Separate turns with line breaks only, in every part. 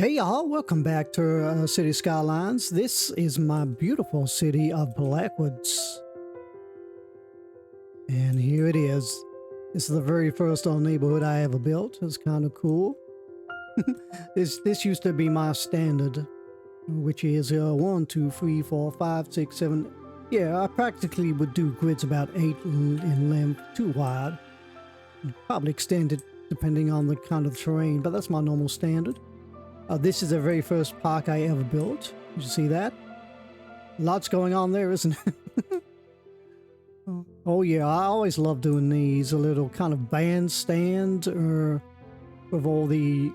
Hey y'all, welcome back to City Skylines. This is my beautiful city of Blackwoods. And here it is. This is the very first neighborhood I ever built. It's kind of cool. This used to be my standard, which is 1, 2, 3, 4, 5, 6, 7. Yeah, I practically would do grids about 8 in length, 2 wide. Probably extend it depending on the kind of terrain, but that's my normal standard. This is the very first park I ever built. Did you see that? Lots going on there, isn't it? Oh yeah, I always love doing these, a little kind of bandstand with all the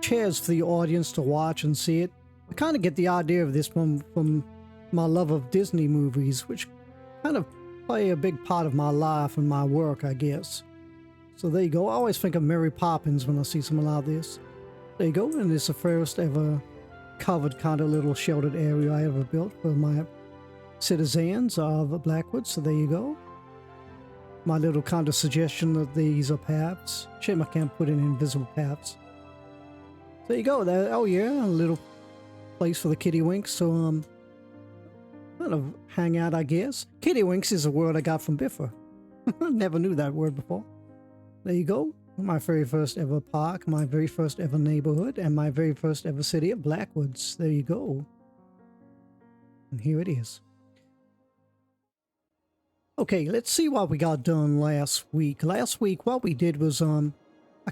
chairs for the audience to watch and see it. I kind of get the idea of this from my love of Disney movies, which kind of play a big part of my life and my work, I guess. So there you go. I always think of Mary Poppins when I see something like this. There you go, and it's the first ever covered kind of little sheltered area I ever built for my citizens of Blackwoods. So there you go. My little kind of suggestion that these are paths. Shame I can't put in invisible paths. There you go. There, oh yeah, a little place for the kittywinks to kind of hang out, I guess. Kittywinks is a word I got from Biffa. Never knew that word before. There you go. My very first ever park, my very first ever neighborhood, and my very first ever city of Blackwoods. There you go. And here it is. Okay, let's see what we got done last week. Last week, what we did was, I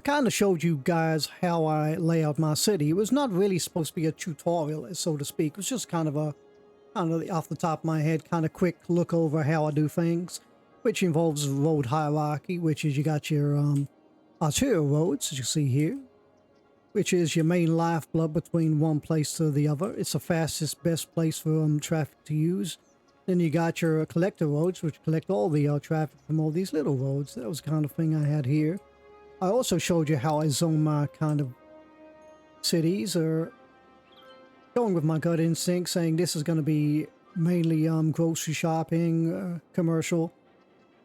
kind of showed you guys how I lay out my city. It was not really supposed to be a tutorial, so to speak. It was just kind of off the top of my head, kind of quick look over how I do things, which involves road hierarchy, which is you got your, arterial roads, as you see here, which is your main lifeblood between one place to the other. It's the fastest, best place for traffic to use. Then you got your collector roads, which collect all the traffic from all these little roads. That was the kind of thing I had here. I also showed you how I zone my kind of cities, or going with my gut instinct, saying this is going to be mainly grocery shopping, commercial.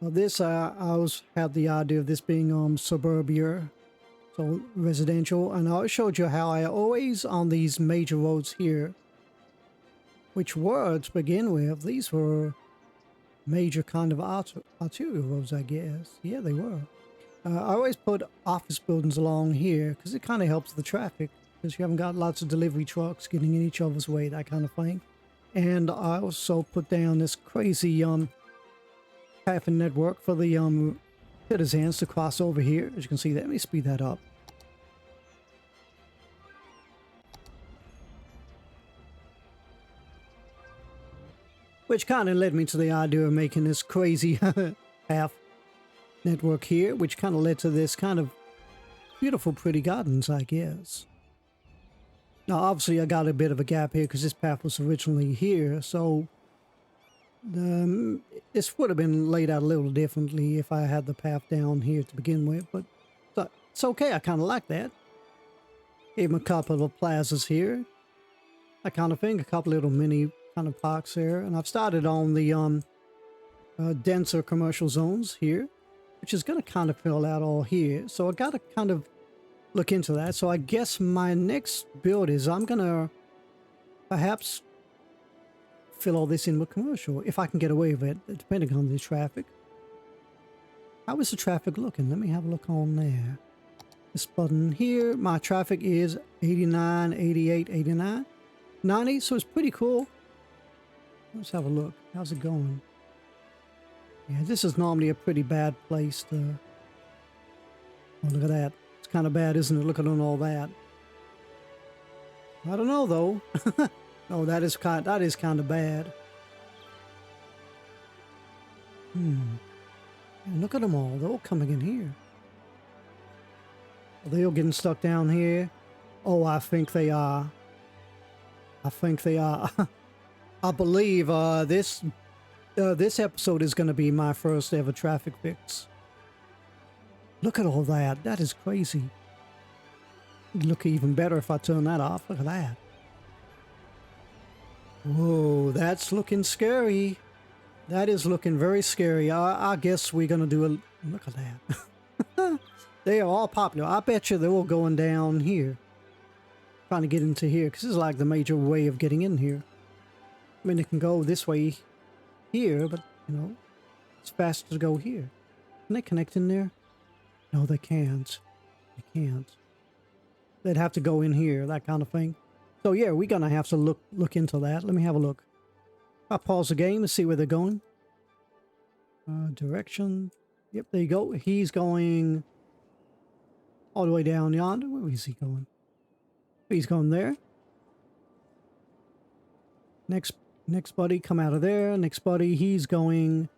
This, I always had the idea of this being suburbia, so residential, and I showed you how I always, on these major roads here, which were, to begin with, these were major kind of arterial roads, I guess. Yeah, they were. I always put office buildings along here, because it kind of helps the traffic, because you haven't got lots of delivery trucks getting in each other's way, that kind of thing. And I also put down this crazy, traffic network for the citizens to cross over here. As you can see, let me speed that up. Which kind of led me to the idea of making this crazy path network here, which kind of led to this kind of beautiful, pretty gardens, I guess. Now, obviously, I got a bit of a gap here because this path was originally here, so this would have been laid out a little differently if I had the path down here to begin with, but it's okay. I kind of like that. Gave him a couple of plazas here. I kind of think a couple little mini kind of parks there, and I've started on the denser commercial zones here, which is going to kind of fill out all here. So I got to kind of look into that. So I guess my next build is I'm going to perhaps fill all this in with commercial, if I can get away with it, depending on the traffic. How is the traffic looking? Let me have a look on there. This button here, my traffic is 89, 88, 89, 90, so it's pretty cool. Let's have a look. How's it going? Yeah, this is normally a pretty bad place to... Oh, look at that. It's kind of bad, isn't it? Look at all that. I don't know, though. Oh, that is kind of bad. Yeah, look at them all. They're all coming in here. Are they all getting stuck down here? Oh, I think they are. I think they are. I believe this episode is going to be my first ever traffic fix. Look at all that. That is crazy. It'd look even better if I turn that off. Look at that. Whoa, that's looking scary. That is looking very scary. I guess we're going to do a... Look at that. They are all popular. I bet you they're all going down here. trying to get into here, because this is like the major way of getting in here. I mean, it can go this way here, but, you know, it's faster to go here. Can they connect in there? No, they can't. They can't. They'd have to go in here, that kind of thing. So yeah, we're gonna have to look into that. Let me have a look. I'll pause the game and see where they're going. Direction. Yep, there you go. He's going all the way down yonder. Where is he going? He's going there. Next buddy, come out of there. Next buddy, he's going.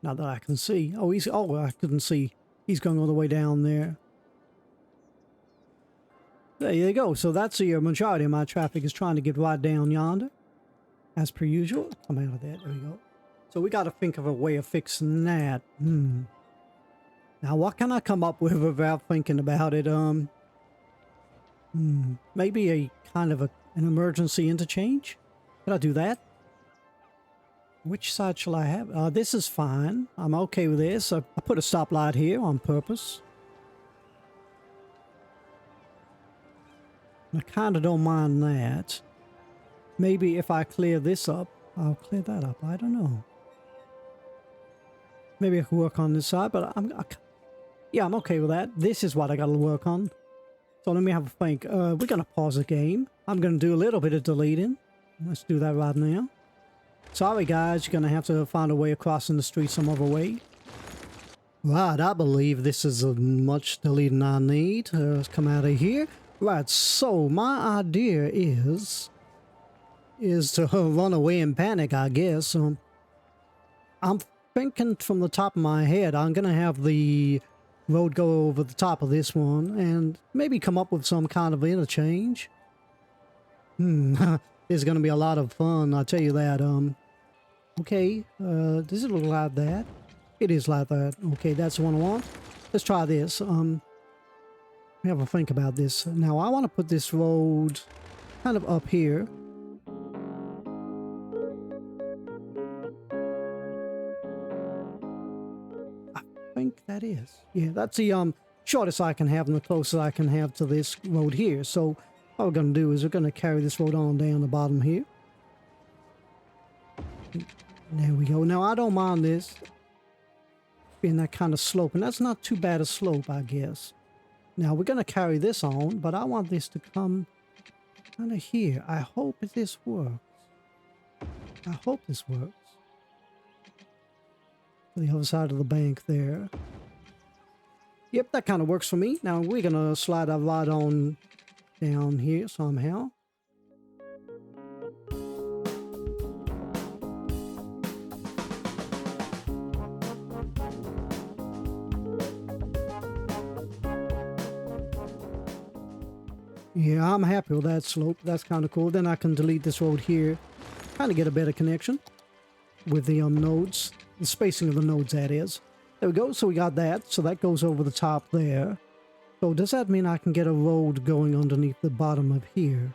Not that I can see. Oh, I couldn't see. He's going all the way down there. There you go. So that's the majority of my traffic is trying to get right down yonder. As per usual. Come out of there. There we go. So we got to think of a way of fixing that. Now, what can I come up with without thinking about it? Maybe a kind of an emergency interchange? Could I do that? Which side shall I have? This is fine. I'm okay with this. I put a stoplight here on purpose. I kind of don't mind that. Maybe if I clear this up, I'll clear that up. I don't know. Maybe I can work on this side, but yeah, I'm okay with that. This is what I got to work on. So let me have a think. We're going to pause the game. I'm going to do a little bit of deleting. Let's do that right now. Sorry, guys. You're going to have to find a way across in the street some other way. Right, I believe this is as much deleting I need. Let's come out of here. Right, so my idea is to run away in panic, I guess. I'm thinking from the top of my head, I'm going to have the road go over the top of this one and maybe come up with some kind of interchange. It's going to be a lot of fun, I'll tell you that. Okay, does it look like that? It is like that. Okay, that's the one I want. Let's try this. Have a think about this. Now, I want to put this road kind of up here. I think that is. Yeah, that's the shortest I can have and the closest I can have to this road here. So what we're going to do is we're going to carry this road on down the bottom here. There we go. Now, I don't mind this being that kind of slope, and that's not too bad a slope, I guess. Now, we're going to carry this on, but I want this to come kind of here. I hope this works. I hope this works. The other side of the bank there. Yep, that kind of works for me. Now, we're going to slide our rod on down here somehow. Yeah, I'm happy with that slope. That's kind of cool. Then I can delete this road here. Kind of get a better connection with the nodes. The spacing of the nodes, that is. There we go. So we got that. So that goes over the top there. So does that mean I can get a road going underneath the bottom of here?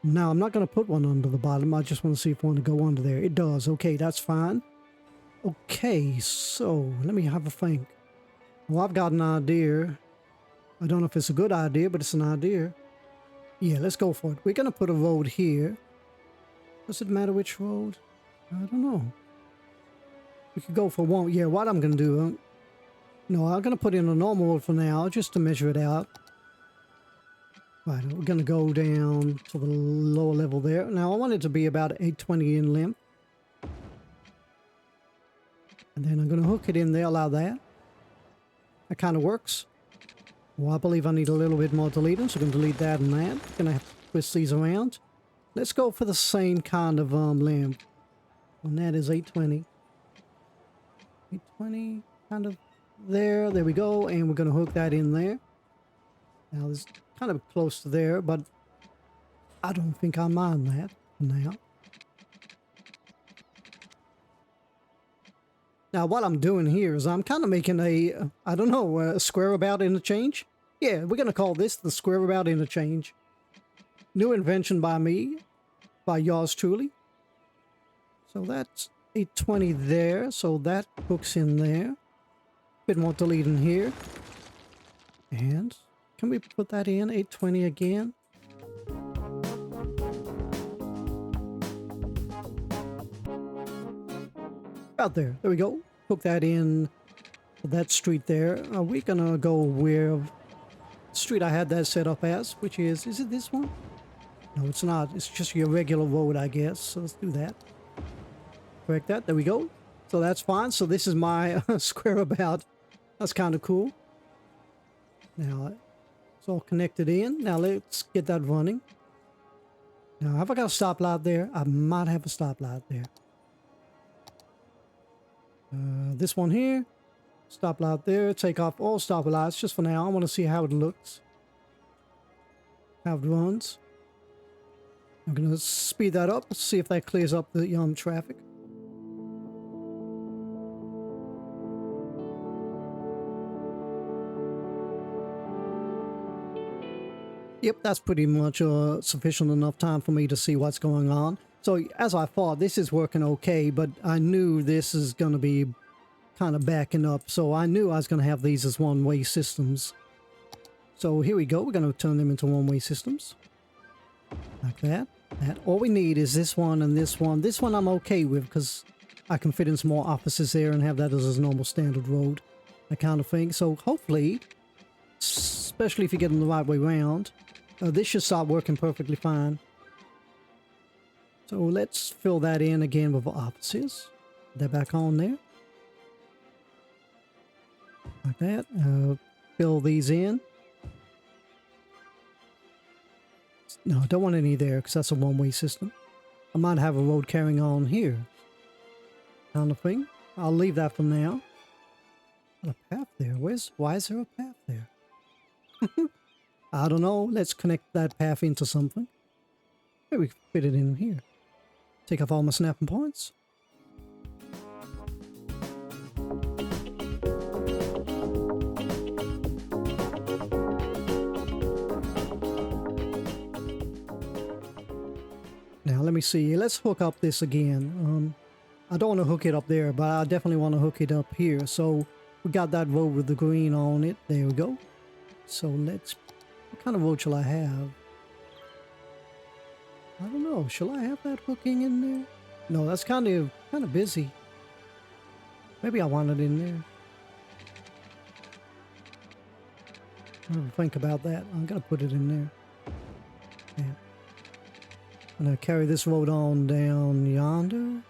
Now, I'm not going to put one under the bottom. I just want to see if I want to go under there. It does. Okay, that's fine. Okay, so let me have a think. Well, I've got an idea. I don't know if it's a good idea, but it's an idea. Yeah, let's go for it. We're going to put a road here. Does it matter which road? I don't know. We could go for one. Yeah, what I'm going to do... no, I'm going to put in a normal road for now, just to measure it out. Right, we're going to go down to the lower level there. Now, I want it to be about 820 in length. And then I'm going to hook it in there, allow that. That kind of works. Well, I believe I need a little bit more deleting, so I'm going to delete that and that. Going to have to twist these around. Let's go for the same kind of length. And that is 820. 820, kind of there. There we go. And we're going to hook that in there. Now, this is kind of close to there, but I don't think I mind that for now. Now, what I'm doing here is I'm kind of making a, I don't know, a square about interchange. Yeah, we're going to call this the square about interchange. New invention by me, by yours truly. So that's 820 there, so that hooks in there. Bit more deleting here. And can we put that in 820 again? Out there. There we go. Hook that in that street there. We're gonna go where street I had that set up as, which is it this one? No, it's not. It's just your regular road, I guess. So let's do that. Correct that. There we go. So that's fine. So this is my square about. That's kind of cool. Now it's all connected in. Now let's get that running. Now have I got a stoplight there? I might have a stoplight there. This one here. Stoplight there. Take off all stoplights just for now. I want to see how it looks. How it runs. I'm going to speed that up. See if that clears up the traffic. Yep, that's pretty much sufficient enough time for me to see what's going on. So as I thought, this is working okay, but I knew this is going to be kind of backing up. So I knew I was going to have these as one-way systems. So here we go. We're going to turn them into one-way systems. Like that. All we need is this one and this one. This one I'm okay with because I can fit in some more offices there and have that as a normal standard road. That kind of thing. So hopefully, especially if you get them the right way around, this should start working perfectly fine. So let's fill that in again with offices. Put that back on there. Like that. Fill these in. No, I don't want any there because that's a one-way system. I might have a road carrying on here. Kind of thing. I'll leave that for now. Got a path there. Why is there a path there? I don't know. Let's connect that path into something. Maybe we can fit it in here. Take off all my snapping points. Now let me see. Let's hook up this again. I don't want to hook it up there, but I definitely want to hook it up here. So we got that road with the green on it. There we go. So let's... What kind of road shall I have? I don't know. Shall I have that hooking in there? No, that's kind of busy. Maybe I want it in there. I'm gonna think about that. I'm gonna put it in there. Yeah. I'm gonna carry this road on down yonder.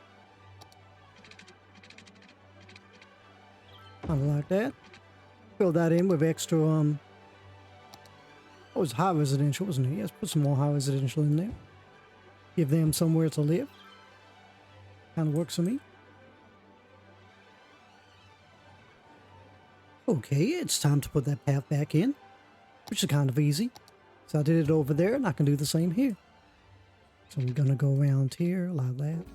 Kind of like that. Fill that in with extra oh, it was high residential, wasn't it? Yes, put some more high residential in there. Give them somewhere to live. Kind of works for me. Okay, it's time to put that path back in, which is kind of easy. So I did it over there, and I can do the same here. So we're gonna go around here like that.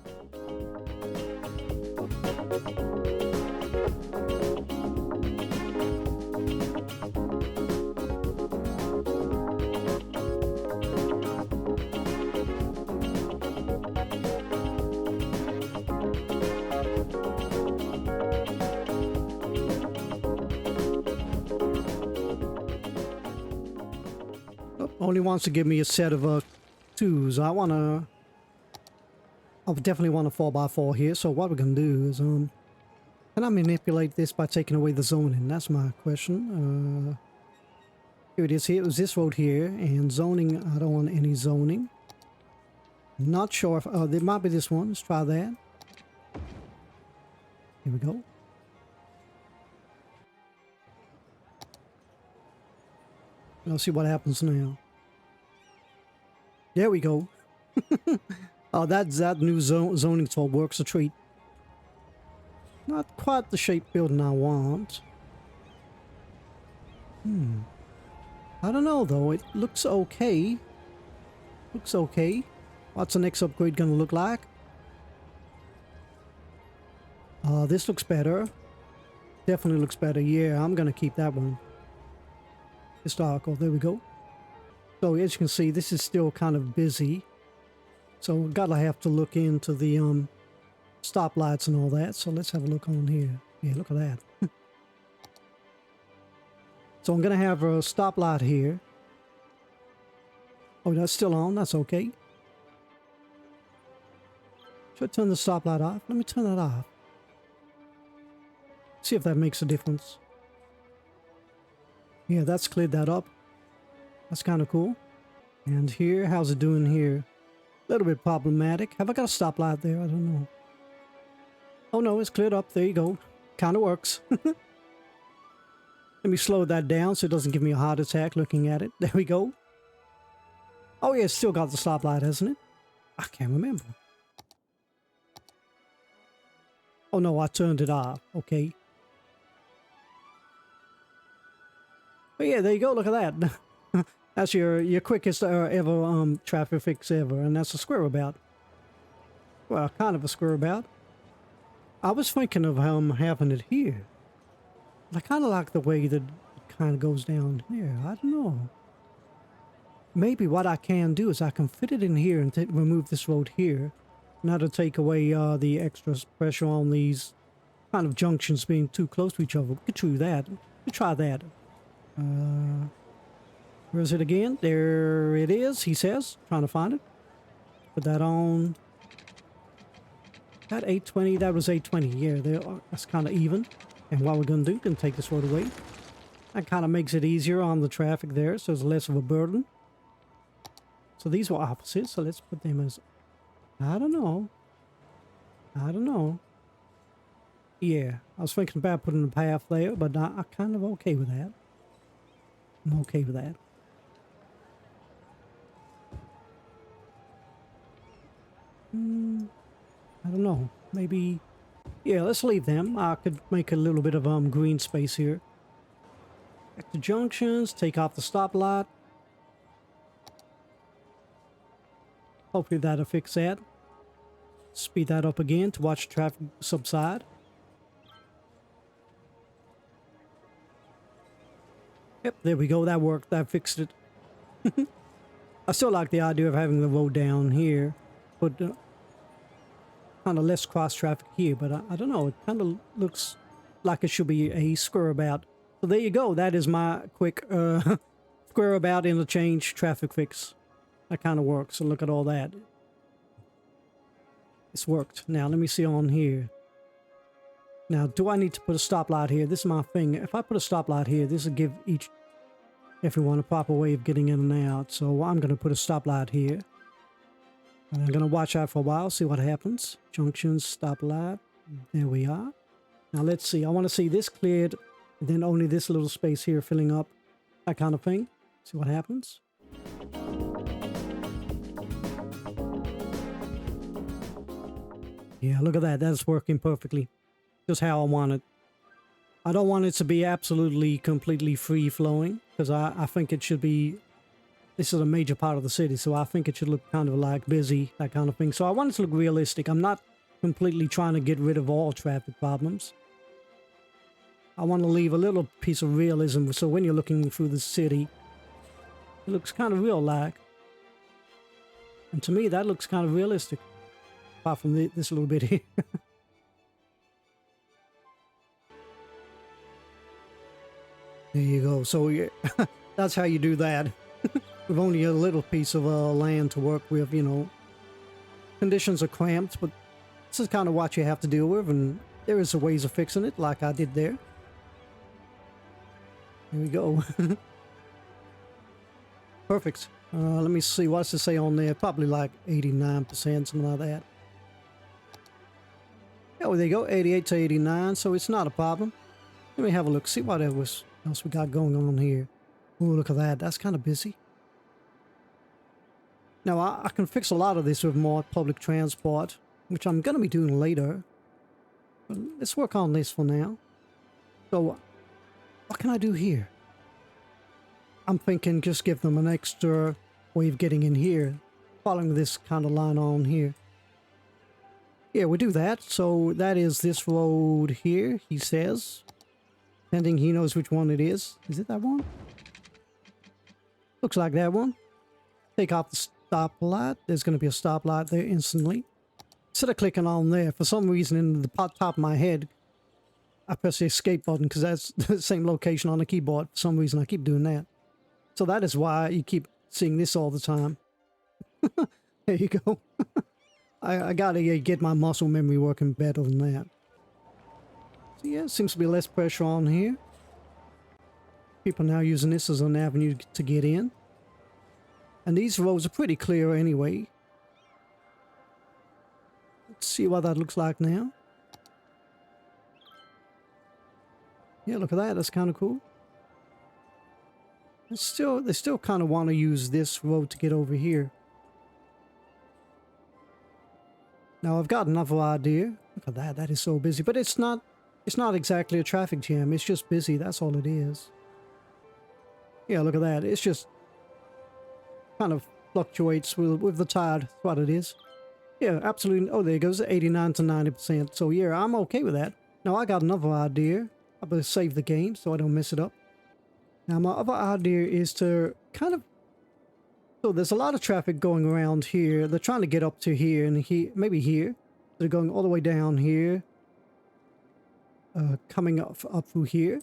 Only wants to give me a set of twos. I definitely want a 4x4 here. So what we're gonna do is can I manipulate this by taking away the zoning? That's my question. Here it is. Here it was this road here, and zoning. I don't want any zoning. Not sure if there might be this one. Let's try that. Here we go. Let's see what happens now. There we go. Oh, that new zoning tool works a treat. Not quite the shape building I want. I don't know though. It looks okay. Looks okay. What's the next upgrade gonna look like? This looks better. Definitely looks better. Yeah, I'm gonna keep that one. Historical. There we go. So as you can see, this is still kind of busy. So gotta have to look into the stoplights and all that. So let's have a look on here. Yeah, look at that. So I'm going to have a stoplight here. Oh, that's still on. That's okay. Should I turn the stoplight off? Let me turn that off. See if that makes a difference. Yeah, that's cleared that up. That's kind of cool. And here, how's it doing here? A little bit problematic. Have I got a stoplight there? I don't know. Oh no, it's cleared up. There you go. Kind of works. Let me slow that down so it doesn't give me a heart attack looking at it. There we go. Oh yeah, it's still got the stoplight, hasn't it? I can't remember. Oh no, I turned it off. Okay. But yeah, there you go. Look at that. That's your quickest ever traffic fix ever, and that's a square-about. Well, kind of a square-about. I was thinking of having it here. I kind of like the way that it kind of goes down here. I don't know. Maybe what I can do is I can fit it in here and remove this road here. Now to take away the extra pressure on these kind of junctions being too close to each other. We could try that. We'll try that. Where is it again? There it is, he says. Trying to find it. Put that on. That 820, that was 820. Yeah, that's kind of even. And what we're going to do, going to take this road away. That kind of makes it easier on the traffic there, so it's less of a burden. So these were opposite, so let's put them as... I don't know. I don't know. Yeah, I was thinking about putting a path there, but I'm kind of okay with that. I'm okay with that. I don't know. Maybe... Yeah, let's leave them. I could make a little bit of green space here. Back to junctions, take off the stoplight. Hopefully that'll fix that. Speed that up again to watch traffic subside. Yep, there we go. That worked. That fixed it. I still like the idea of having the road down here, but kind of less cross traffic here. But I don't know. It kind of looks like it should be a square about. So there you go. That is my quick square about interchange traffic fix. That kind of works. So look at all that. It's worked. Now let me see on here. Now, do I need to put a stoplight here? This is my thing. If I put a stoplight here, this will give everyone a proper way of getting in and out. So I'm going to put a stoplight here. And I'm going to watch out for a while, see what happens. Junctions, stoplight. There we are. Now let's see. I want to see this cleared, and then only this little space here filling up. That kind of thing. See what happens. Yeah, look at that. That's working perfectly. Just how I want it. I don't want it to be absolutely, completely free-flowing, because I think it should be... This is a major part of the city, so I think it should look kind of like busy, that kind of thing. So I want it to look realistic. I'm not completely trying to get rid of all traffic problems. I want to leave a little piece of realism, so when you're looking through the city, it looks kind of real-like. And to me, that looks kind of realistic. Apart from this little bit here. There you go. So yeah, that's how you do that. With only a little piece of land to work with, you know. Conditions are cramped, but this is kind of what you have to deal with, and there is ways of fixing it, like I did there. There we go. Perfect. Let me see, what's it say on there? Probably like 89%, something like that. Oh, there you go, 88 to 89, so it's not a problem. Let me have a look, see what else we got going on here. Oh, look at that, that's kind of busy. Now, I can fix a lot of this with more public transport, which I'm going to be doing later. But let's work on this for now. So, what can I do here? I'm thinking just give them an extra way of getting in here, following this kind of line on here. Yeah, we do that. So that is this road here, he says. Depending, he knows which one it is. Is it that one? Looks like that one. Take off the stoplight. There's going to be a stoplight there instantly. Instead of clicking on there, for some reason in the top of my head, I press the escape button because that's the same location on the keyboard. For some reason, I keep doing that. So that is why you keep seeing this all the time. There you go. I gotta get my muscle memory working better than that. So yeah, seems to be less pressure on here. People now using this as an avenue to get in. And these roads are pretty clear anyway. Let's see what that looks like now. Yeah, look at that. That's kind of cool. They still kind of want to use this road to get over here. Now I've got another idea. Look at that. That is so busy. But it's not exactly a traffic jam. It's just busy. That's all it is. Yeah, look at that. It's just kind of fluctuates with the tide. That's what it is. Yeah, absolutely. Oh, there it goes. 89 to 90%. So yeah, I'm okay with that. Now I got another idea. I better save the game so I don't mess it up. Now my other idea is to kind of... So there's a lot of traffic going around here. They're trying to get up to here and here, maybe here. They're going all the way down here. Coming up through here.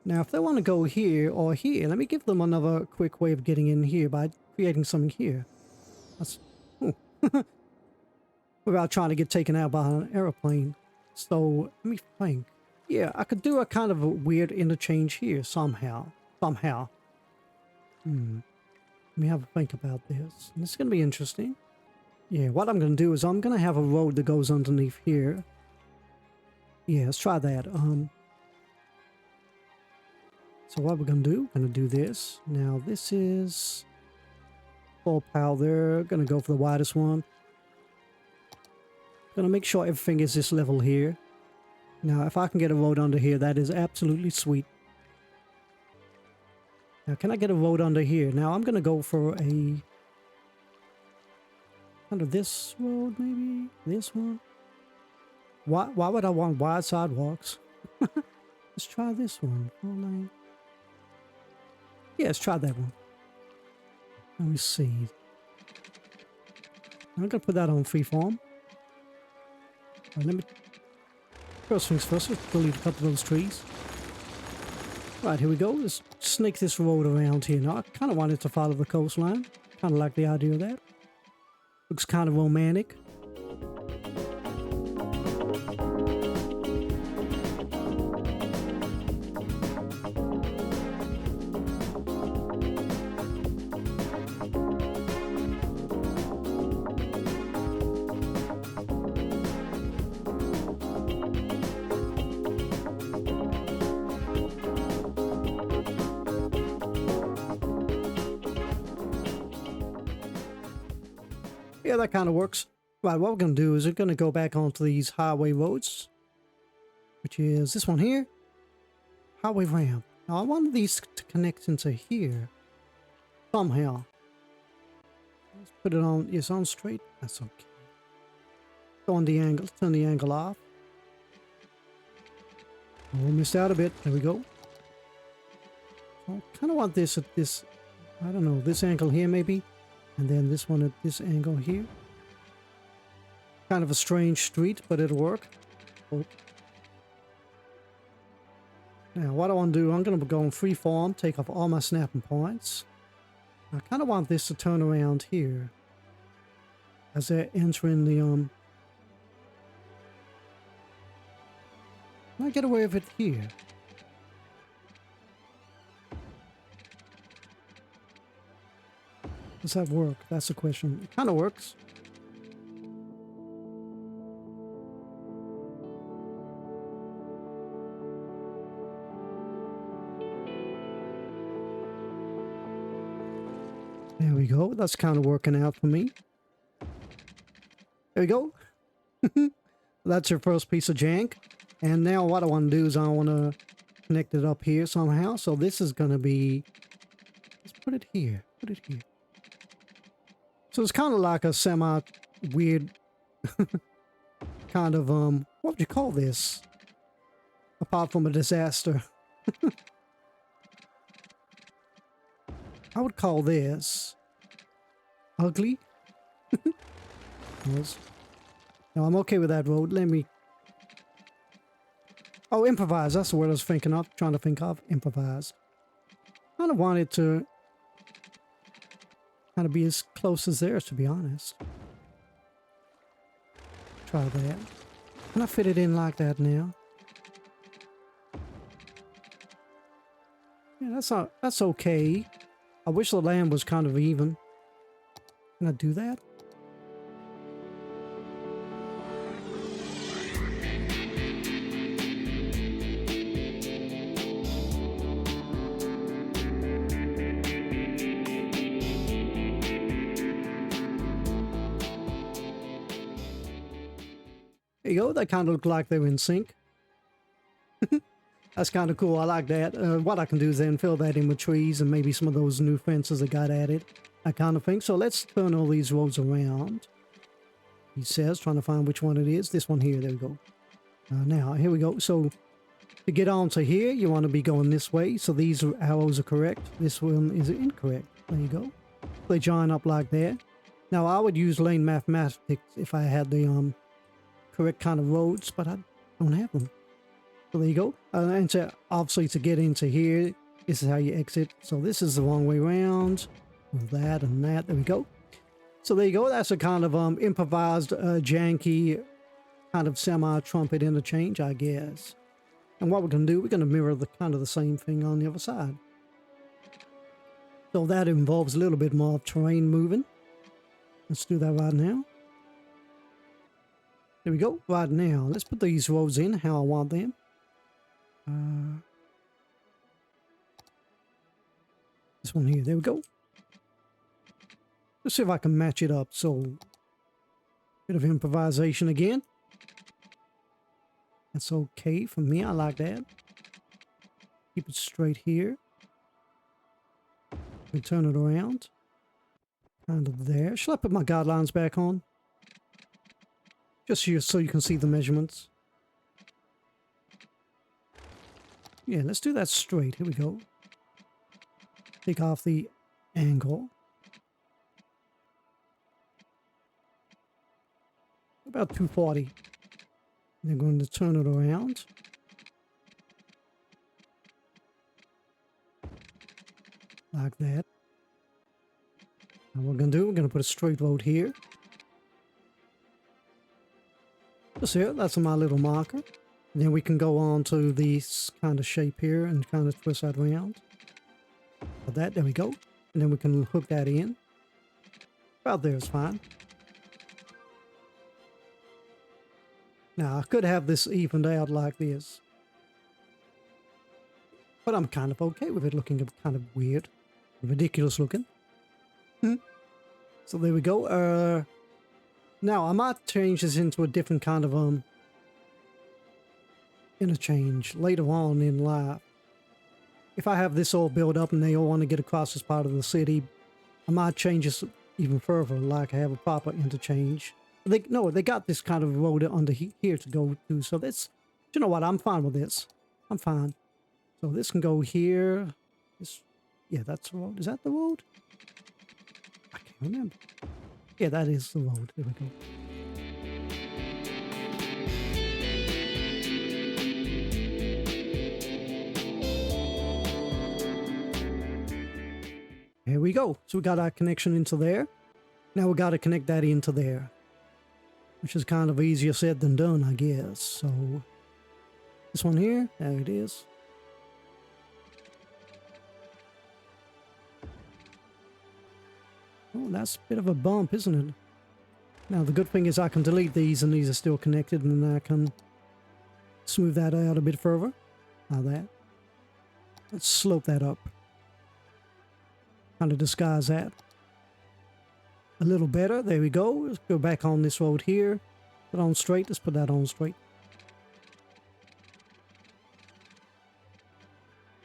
Now if they want to go here or here, let me give them another quick way of getting in here by creating something here. That's... Oh. Without trying to get taken out by an aeroplane. So let me think. Yeah, I could do a kind of a weird interchange here somehow. Let me have a think about this. This is going to be interesting. Yeah, what I'm going to do is I'm going to have a road that goes underneath here. Yeah, let's try that. So what we're going to do, we're going to do this. Now this is full power there. Going to go for the widest one. Going to make sure everything is this level here. Now if I can get a road under here, that is absolutely sweet. Now can I get a road under here? Now I'm going to go for a... under this road maybe? This one? Why would I want wide sidewalks? Let's try this one. 4 lane. Yeah, let's try that one. Let me see. I'm going to put that on freeform. Let me... First things first, let's delete a couple of those trees. Right, here we go. Let's snake this road around here. Now, I kind of wanted to follow the coastline. Kind of like the idea of that. Looks kind of romantic. Yeah, that kind of works. Right, what we're going to do is we're going to go back onto these highway roads, which is this one here. Highway ramp. Now, I want these to connect into here somehow. Let's put it on. It's on straight. That's okay. Go on the angle. Turn the angle off. Oh, missed out a bit. There we go. So I kind of want this at this, I don't know, this angle here maybe. And then this one at this angle here. Kind of a strange street, but it'll work. Oh. Now, what I want to do, I'm going to go in freeform, take off all my snapping points. I kind of want this to turn around here. As they're entering the, Can I get away with it here? Does that work? That's the question. It kind of works. There we go. That's kind of working out for me. There we go. That's your first piece of jank. And now what I want to do is I want to connect it up here somehow. So this is going to be... Let's put it here. Put it here. So it's kind of like a semi-weird kind of, what would you call this? Apart from a disaster. I would call this ugly. Yes. No, I'm okay with that road. Let me Oh, improvise. That's the word I was thinking of. Trying to think of. Improvise. Kind of wanted to kind of be as close as theirs, to be honest. Try that. Can I fit it in like that now? Yeah, that's okay. I wish the land was kind of even. Can I do that? There you go. They kind of look like they're in sync. That's kind of cool. I like that. What I can do is then fill that in with trees and maybe some of those new fences that got added. That kind of thing. So let's turn all these roads around. He says, trying to find which one it is. This one here. There we go. Now, here we go. So to get onto here, you want to be going this way. So these arrows are correct. This one is incorrect. There you go. They join up like that. Now, I would use lane mathematics if I had the correct kind of roads, but I don't have them. So there you go. And obviously to get into here, this is how you exit. So this is the wrong way around. With that and that. There we go. So there you go. That's a kind of improvised, janky, kind of semi-trumpet interchange, I guess. And what we're going to do, we're going to mirror the kind of the same thing on the other side. So that involves a little bit more of terrain moving. Let's do that right now. There we go. Right now, let's put these roads in how I want them. This one here. There we go. Let's see if I can match it up. So, bit of improvisation again. That's okay for me. I like that. Keep it straight here. And turn it around. Kind of there. Shall I put my guidelines back on? Just here so you can see the measurements. Yeah, let's do that straight. Here we go. Take off the angle. About 240. They're going to turn it around. Like that. And what we're going to do, we're going to put a straight road here. Just here, that's my little marker. And then we can go on to this kind of shape here and kind of twist that around. Like that, there we go. And then we can hook that in. About there is fine. Now, I could have this evened out like this. But I'm kind of okay with it looking kind of weird. Ridiculous looking. So there we go. Now, I might change this into a different kind of interchange later on in life. If I have this all built up and they all want to get across this part of the city, I might change this even further, like I have a proper interchange. They got this kind of road under here to go to, so that's, you know what, I'm fine with this. I'm fine. So this can go here. This, yeah, that's the road. Is that the road? I can't remember. Yeah, that is the road. There we go. Here we go. So we got our connection into there. Now we got to connect that into there. Which is kind of easier said than done, I guess. So this one here, there it is. Oh, that's a bit of a bump, isn't it? Now the good thing is I can delete these and these are still connected, and then I can smooth that out a bit further. Like that. Let's slope that up. Kind of disguise that a little better. There we go. Let's go back on this road here. Put on straight. Let's put that on straight.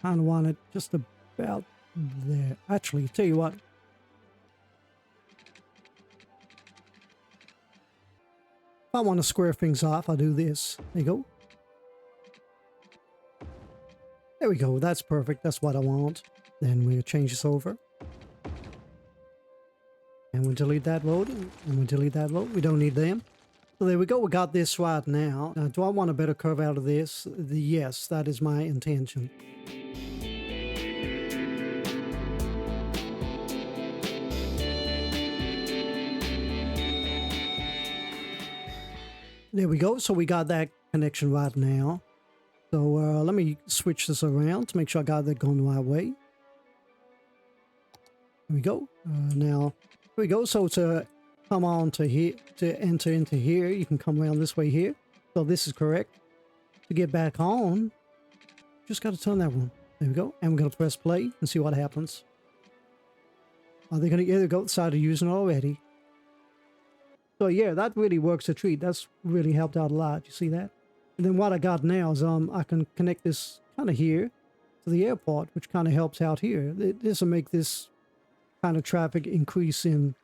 Kind of want it just about there. Actually, tell you what. If I want to square things off, I'll do this. There you go. There we go. That's perfect. That's what I want. Then we'll change this over. And we'll delete that road. And we'll delete that road. We don't need them. So there we go, we got this right now. Now, do I want a better curve out of this? Yes, that is my intention. There we go, so we got that connection right now. So let me switch this around to make sure I got that going the right way. There we go. Now, here we go. So to come on to here, to enter into here, you can come around this way here. So this is correct. To get back on, just got to turn that one. There we go. And we're going to press play and see what happens. Are they going to either go outside of using it already? So yeah, that really works a treat. That's really helped out a lot. You see that? And then what I got now is I can connect this kind of here to the airport, which kind of helps out here. This will make this kind of traffic increase in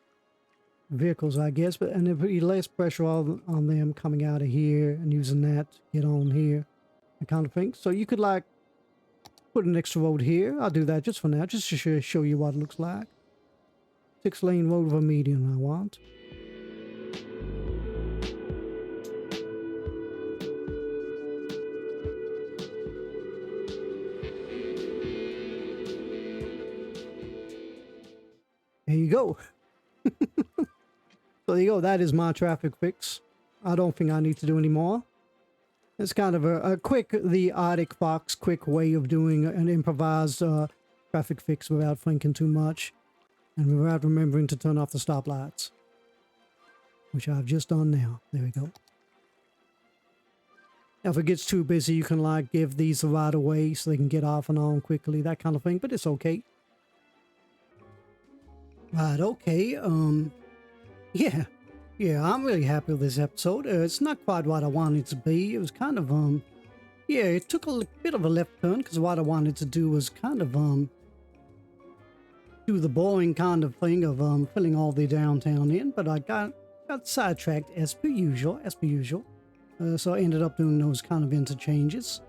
vehicles, I guess, and there'll be less pressure on them coming out of here and using that to get on here, that kind of thing. So you could like put an extra road here. I'll do that just for now, just to show you what it looks like. 6-lane road with a median I want. There you go. So there you go. That is my traffic fix. I don't think I need to do any more. It's kind of a quick, the Arctic Fox quick way of doing an improvised traffic fix without thinking too much and without remembering to turn off the stoplights, which I've just done now. There we go. Now, if it gets too busy, you can like give these the right of way so they can get off and on quickly, that kind of thing, but it's okay. Right, okay, yeah, I'm really happy with this episode. It's not quite what I wanted it to be. It was kind of, yeah, it took a bit of a left turn because what I wanted to do was kind of, do the boring kind of thing of, filling all the downtown in, but I got sidetracked as per usual, so I ended up doing those kind of interchanges.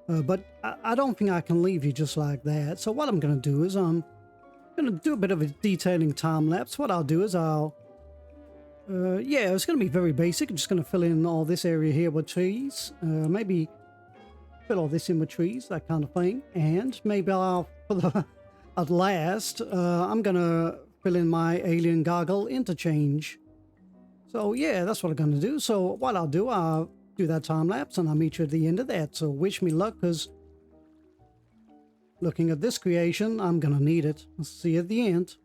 But I don't think I can leave you just like that. So what I'm going to do is, going to do a bit of a detailing time lapse. What I'll do is yeah, it's going to be very basic. I'm just going to fill in all this area here with trees. Maybe fill all this in with trees, that kind of thing. And maybe I'll, at last, I'm going to fill in my alien Goggle interchange. So yeah, that's what I'm going to do. So what I'll do that time lapse and I'll meet you at the end of that. So wish me luck, because looking at this creation, I'm going to need it. I'll see you at the end.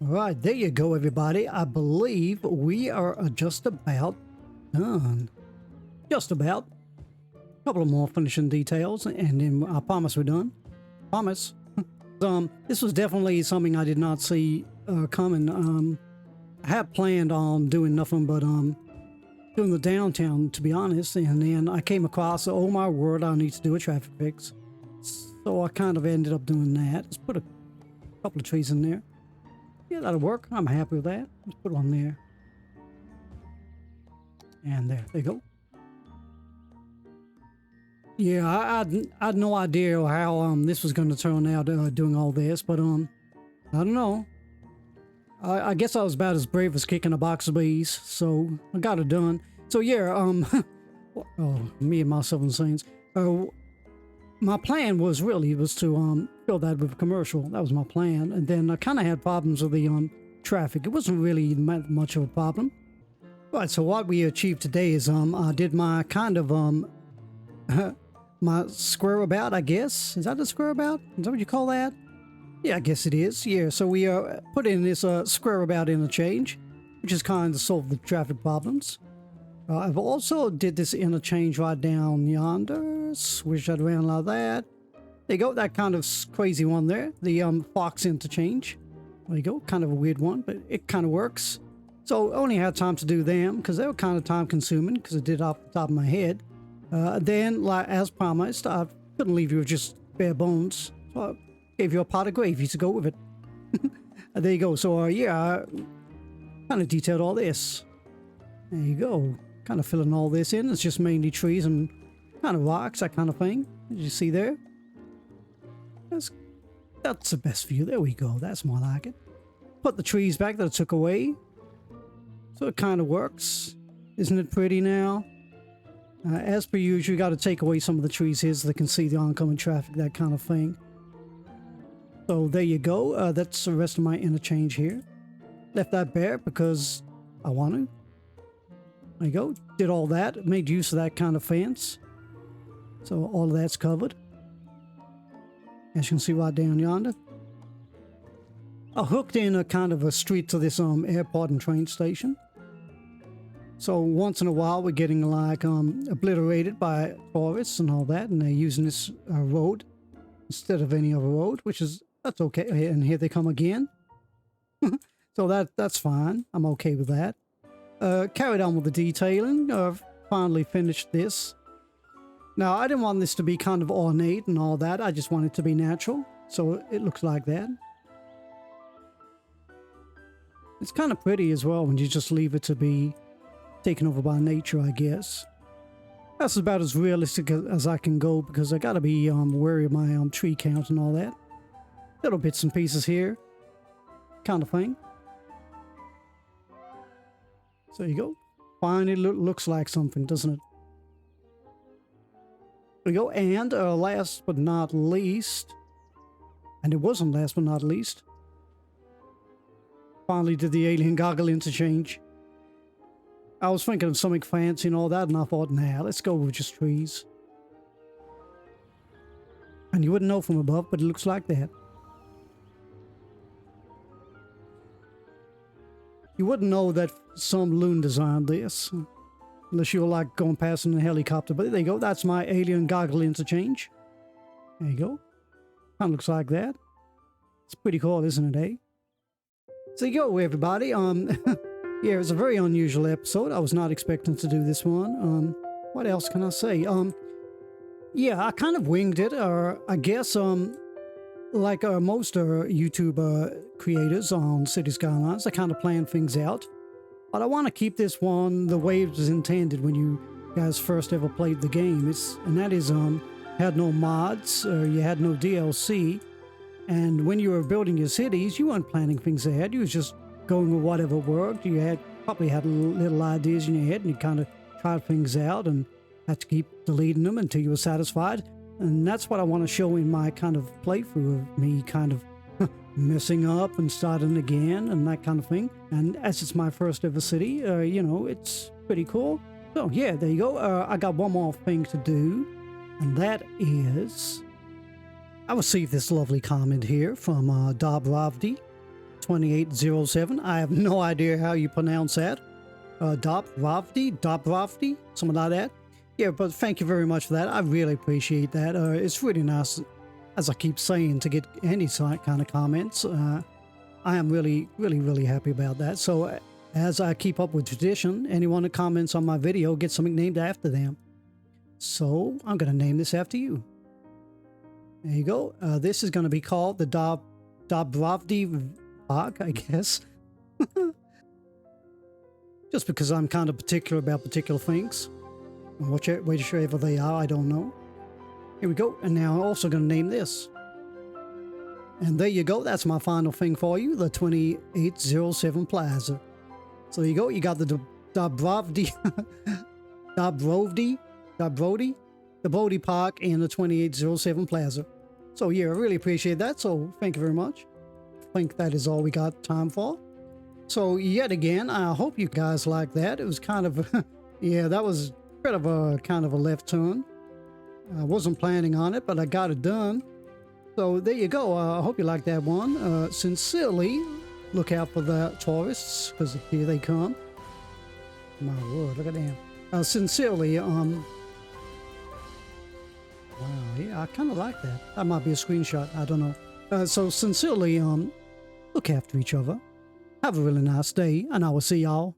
right, there you go, everybody. I believe we are just about done. Just about. A couple of more finishing details, and then I promise we're done. Promise. This was definitely something I did not see coming. I had planned on doing nothing but doing the downtown, to be honest, and then I came across, oh my word, I need to do a traffic fix. So I kind of ended up doing that. Let's put a couple of trees in there. Yeah, that'll work. I'm happy with that. Let's put one there. And there you go. Yeah, I had no idea how this was going to turn out doing all this, but I don't know. I guess I was about as brave as kicking a box of bees, so I got it done. So yeah, oh, me and my seven saints. My plan was to fill that with a commercial. That was my plan, and then I kind of had problems with the traffic. It wasn't really much of a problem. Right. So what we achieved today is I did my kind of my square about, I guess. Is that a square about? Is that what you call that? Yeah, I guess it is. Yeah, so we put in this square about interchange, which is kind of solve the traffic problems. I've also did this interchange right down yonder, switch that around like that. There you go, that kind of crazy one there, the Fox Interchange. There you go, kind of a weird one, but it kind of works. So I only had time to do them because they were kind of time consuming because I did it off the top of my head. Then, like as promised, I couldn't leave you with just bare bones, so I gave you a pot of gravy to go with it. There you go. So yeah, I kind of detailed all this. There you go. Kind of filling all this in. It's just mainly trees and kind of rocks, that kind of thing. Did you see there? That's the best view. There we go. That's more like it. Put the trees back that I took away. So it kind of works. Isn't it pretty now? As per usual, you got to take away some of the trees here so they can see the oncoming traffic, that kind of thing. So there you go. That's the rest of my interchange here. Left that bare because I want to. There you go. Did all that. Made use of that kind of fence. So all of that's covered. As you can see right down yonder. I hooked in a kind of a street to this airport and train station. So once in a while we're getting like obliterated by tourists and all that, and they're using this road instead of any other road, that's okay. And here they come again. So that's fine. I'm okay with that. Carried on with the detailing. Finally finished this. Now I didn't want this to be kind of ornate and all that. I just want it to be natural. So it looks like that. It's kind of pretty as well when you just leave it to be taken over by nature, I guess. That's about as realistic as I can go because I gotta be wary of my tree count and all that. Little bits and pieces here, kind of thing. So there you go. Finally looks like something, doesn't it? There we go. And last but not least, and it wasn't last but not least, finally did the alien Goggle interchange. I was thinking of something fancy and all that, and I thought, nah, let's go with just trees. And you wouldn't know from above, but it looks like that. You wouldn't know that some loon designed this, unless you were like going past in a helicopter. But there you go, that's my alien Goggle interchange. There you go. Kind of looks like that. It's pretty cool, isn't it, eh? So there you go, everybody. Yeah, it was a very unusual episode. I was not expecting to do this one. What else can I say? Yeah, I kind of winged it. I guess, like most YouTube creators on City Skylines, I kind of plan things out. But I want to keep this one the way it was intended when you guys first ever played the game. And that is, had no mods, you had no DLC. And when you were building your cities, you weren't planning things ahead. You was just going with whatever worked. You probably had little ideas in your head, and you kind of tried things out and had to keep deleting them until you were satisfied. And that's what I want to show in my kind of playthrough of me kind of messing up and starting again and that kind of thing. And as it's my first ever city, you know, it's pretty cool. So yeah, there you go. I got one more thing to do, and that is I received this lovely comment here from Dobrovdi. 2807. I have no idea how you pronounce that. Dobrovdi, something like that. Yeah, but thank you very much for that. I really appreciate that. It's really nice, as I keep saying, to get any kind of comments. I am really happy about that. So as I keep up with tradition, anyone that comments on my video gets something named after them. So I'm going to name this after you. There you go. This is going to be called the Dobrovdi Park, I guess. Just because I'm kind of particular about particular things. Whichever they are, I don't know. Here we go. And now I'm also going to name this. And there you go. That's my final thing for you. The 2807 Plaza. So there you go. You got the Dobrovdi Park and the 2807 Plaza. So yeah, I really appreciate that. So thank you very much. I think that is all we got time for. So yet again, I hope you guys like that. It was kind of, yeah, that was a bit of a kind of a left turn. I wasn't planning on it, but I got it done. So there you go. I hope you like that one. Sincerely, look out for the tourists, because here they come. My word, look at them. Sincerely, wow, yeah, I kind of like that. That might be a screenshot. I don't know. So sincerely, look after each other. Have a really nice day, and I will see y'all